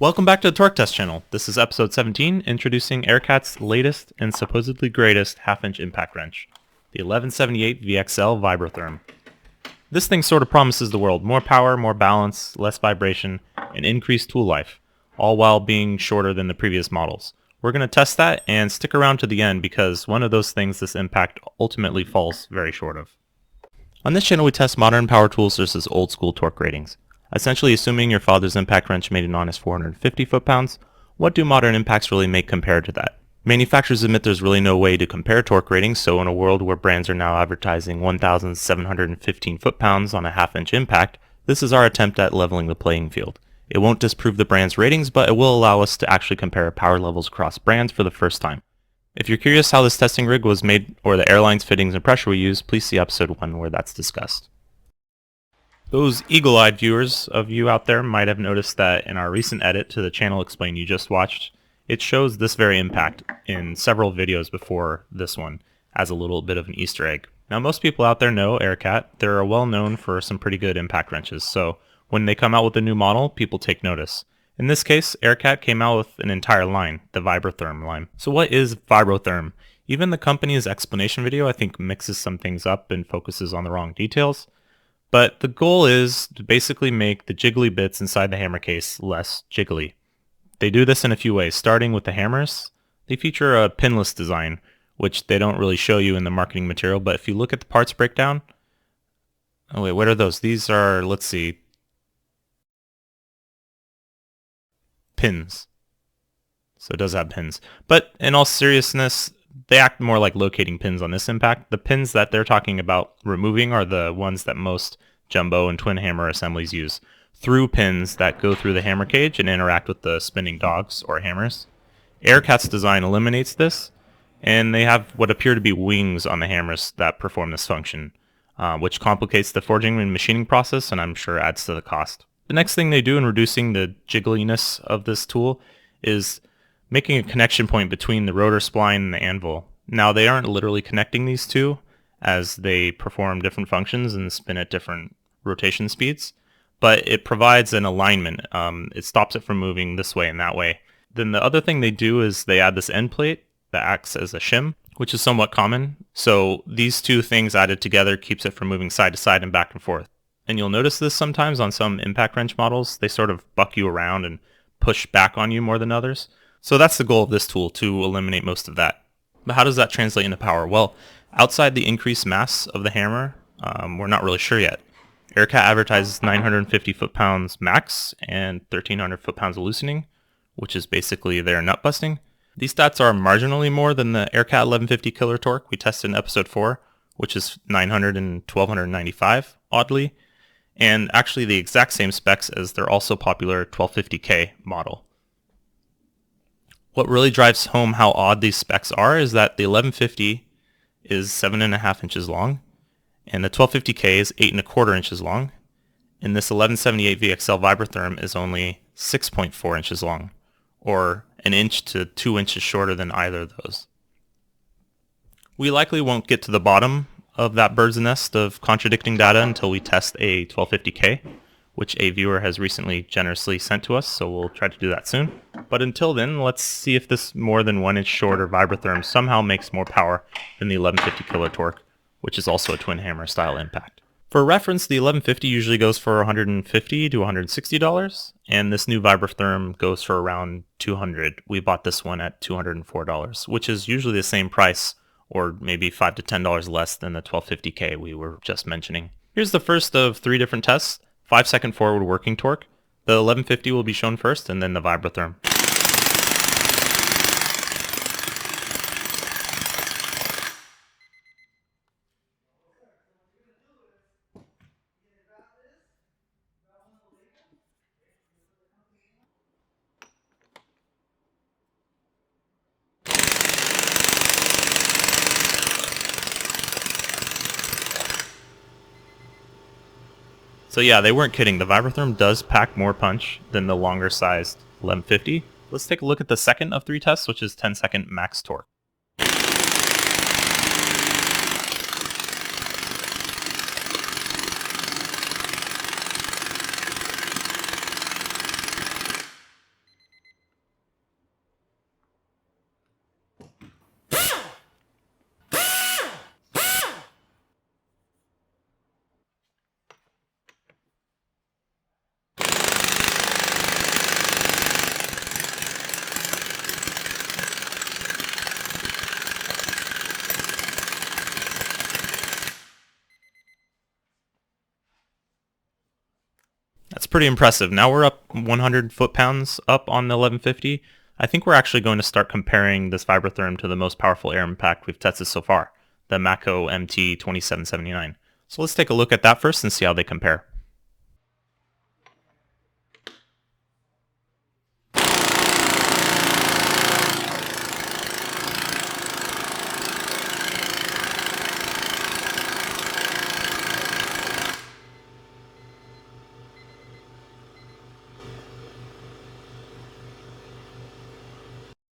Welcome back to the Torque Test channel. This is episode 17, introducing Aircat's latest and supposedly greatest half-inch impact wrench, the 1178 VXL Vibrotherm. This thing sort of promises the world more power, more balance, less vibration, and increased tool life, all while being shorter than the previous models. We're going to test that and stick around to the end because one of those things this impact ultimately falls very short of. On this channel we test modern power tools versus old school torque ratings. Essentially, assuming your father's impact wrench made an honest 450 foot-pounds, what do modern impacts really make compared to that? Manufacturers admit there's really no way to compare torque ratings, so in a world where brands are now advertising 1,715 foot-pounds on a half-inch impact, this is our attempt at leveling the playing field. It won't disprove the brand's ratings, but it will allow us to actually compare power levels across brands for the first time. If you're curious how this testing rig was made or the airlines, fittings, and pressure we use, please see episode 1 where that's discussed. Those eagle-eyed viewers of you out there might have noticed that in our recent edit to the channel explain you just watched, it shows this very impact in several videos before this one as a little bit of an Easter egg. Now most people out there know Aircat. They're well known for some pretty good impact wrenches, so when they come out with a new model, people take notice. In this case, Aircat came out with an entire line, the Vibrotherm line. So what is Vibrotherm? Even the company's explanation video I think mixes some things up and focuses on the wrong details. But the goal is to basically make the jiggly bits inside the hammer case less jiggly. They do this in a few ways, starting with the hammers. They feature a pinless design, which they don't really show you in the marketing material, but if you look at the parts breakdown... Oh wait, what are those? These are, let's see... pins. So it does have pins. But in all seriousness, they act more like locating pins on this impact. The pins that they're talking about removing are the ones that most jumbo and twin hammer assemblies use. Through pins that go through the hammer cage and interact with the spinning dogs or hammers. Aircat's design eliminates this, and they have what appear to be wings on the hammers that perform this function, which complicates the forging and machining process and I'm sure adds to the cost. The next thing they do in reducing the jiggliness of this tool is making a connection point between the rotor spline and the anvil. Now they aren't literally connecting these two as they perform different functions and spin at different rotation speeds, but it provides an alignment. It stops it from moving this way and that way. Then the other thing they do is they add this end plate that acts as a shim, which is somewhat common. So these two things added together keeps it from moving side to side and back and forth. And you'll notice this sometimes on some impact wrench models. They sort of buck you around and push back on you more than others. So that's the goal of this tool, to eliminate most of that. But how does that translate into power? Well, outside the increased mass of the hammer, we're not really sure yet. Aircat advertises 950 foot-pounds max and 1300 foot-pounds of loosening, which is basically their nut busting. These stats are marginally more than the Aircat 1150 killer torque we tested in episode 4, which is 900 and 1295, oddly, and actually the exact same specs as their also popular 1250K model. What really drives home how odd these specs are is that the 1150 is 7.5 inches long, and the 1250K is 8.25 inches long, and this 1178 VXL Vibrotherm is only 6.4 inches long, or an inch to 2 inches shorter than either of those. We likely won't get to the bottom of that bird's nest of contradicting data until we test a 1250K, which a viewer has recently generously sent to us, so we'll try to do that soon. But until then, let's see if this more than 1 inch shorter Vibrotherm somehow makes more power than the 1150 killer torque, which is also a twin hammer style impact. For reference, the 1150 usually goes for $150 to $160, and this new Vibrotherm goes for around $200. We bought this one at $204, which is usually the same price, or maybe $5 to $10 less than the 1250K we were just mentioning. Here's the first of 3 different tests. 5-second forward working torque. The 1150 will be shown first, and then the Vibrotherm. So yeah, they weren't kidding. The Vibrotherm does pack more punch than the longer sized 1150. Let's take a look at the second of 3 tests, which is 10-second max torque. pretty impressive. Now we're up 100 foot-pounds up on the 1150. I think we're actually going to start comparing this Vibrotherm to the most powerful air impact we've tested so far, the Mako MT 2779. So let's take a look at that first and see how they compare.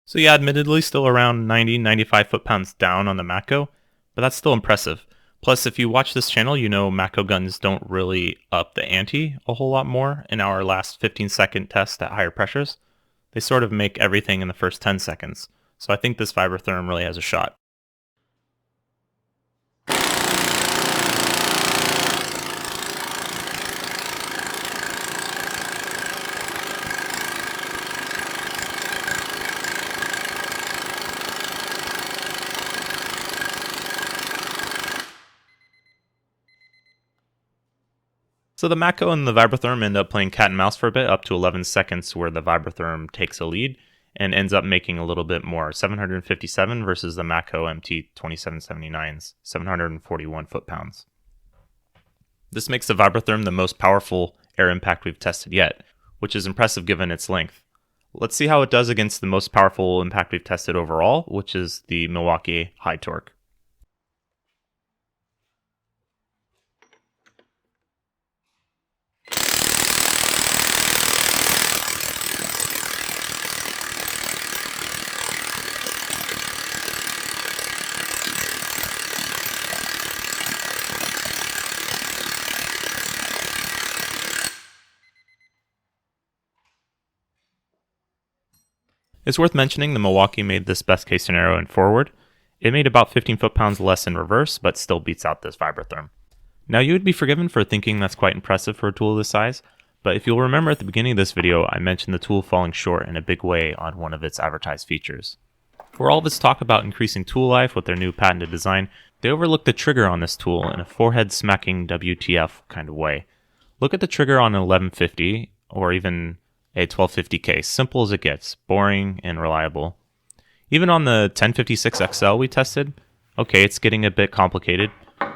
So yeah, admittedly still around 90-95 foot-pounds down on the Mako, but that's still impressive. Plus, if you watch this channel, you know Mako guns don't really up the ante a whole lot more in our last 15-second test at higher pressures. They sort of make everything in the first 10 seconds. So I think this Vibrotherm really has a shot. So the Mako and the Vibrotherm end up playing cat and mouse for a bit, up to 11 seconds, where the Vibrotherm takes a lead and ends up making a little bit more, 757 versus the Mako MT 2779's 741 foot-pounds. This makes the Vibrotherm the most powerful air impact we've tested yet, which is impressive given its length. Let's see how it does against the most powerful impact we've tested overall, which is the Milwaukee High Torque. It's worth mentioning the Milwaukee made this best case scenario in forward. It made about 15 foot-pounds less in reverse, but still beats out this Vibrotherm. Now you would be forgiven for thinking that's quite impressive for a tool this size, but if you'll remember at the beginning of this video, I mentioned the tool falling short in a big way on one of its advertised features. For all this talk about increasing tool life with their new patented design, they overlooked the trigger on this tool in a forehead-smacking WTF kind of way. Look at the trigger on an 1150, or even a 1250K, simple as it gets, boring and reliable. Even on the 1056 XL we tested, okay, it's getting a bit complicated,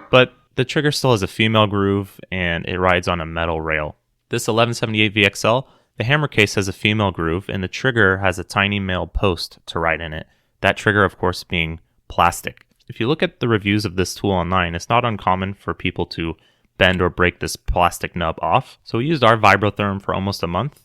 but the trigger still has a female groove and it rides on a metal rail. This 1178 VXL, the hammer case has a female groove and the trigger has a tiny male post to ride in it. That trigger, of course, being plastic. If you look at the reviews of this tool online, it's not uncommon for people to bend or break this plastic nub off. So we used our Vibrotherm for almost a month,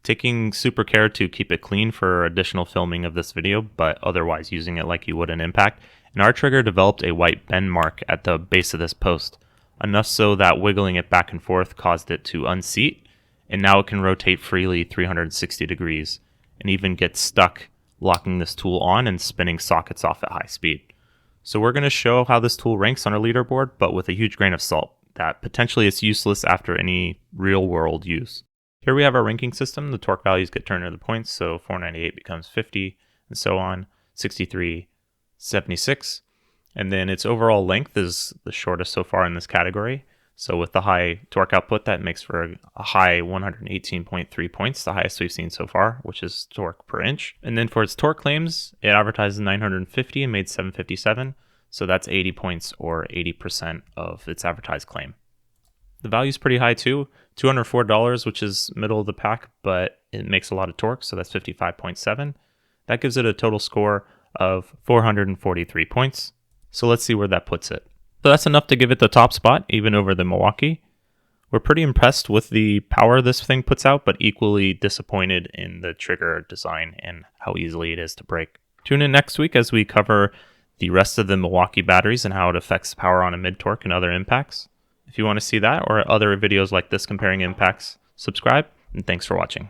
taking super care to keep it clean for additional filming of this video, but otherwise using it like you would an impact. And our trigger developed a white bend mark at the base of this post, enough so that wiggling it back and forth caused it to unseat, and now it can rotate freely 360 degrees, and even get stuck locking this tool on and spinning sockets off at high speed. So we're going to show how this tool ranks on our leaderboard, but with a huge grain of salt, that potentially it's useless after any real world use. Here we have our ranking system. The torque values get turned into the points, so 498 becomes 50, and so on, 63, 76. And then its overall length is the shortest so far in this category. So with the high torque output, that makes for a high 118.3 points, the highest we've seen so far, which is torque per inch. And then for its torque claims, it advertises 950 and made 757. So that's 80 points, or 80% of its advertised claim. The value's pretty high too, $204, which is middle of the pack, but it makes a lot of torque, so that's 55.7. That gives it a total score of 443 points. So let's see where that puts it. So that's enough to give it the top spot, even over the Milwaukee. We're pretty impressed with the power this thing puts out, but equally disappointed in the trigger design and how easily it is to break. Tune in next week as we cover the rest of the Milwaukee batteries and how it affects power on a mid-torque and other impacts. If you want to see that or other videos like this comparing impacts, subscribe, and thanks for watching.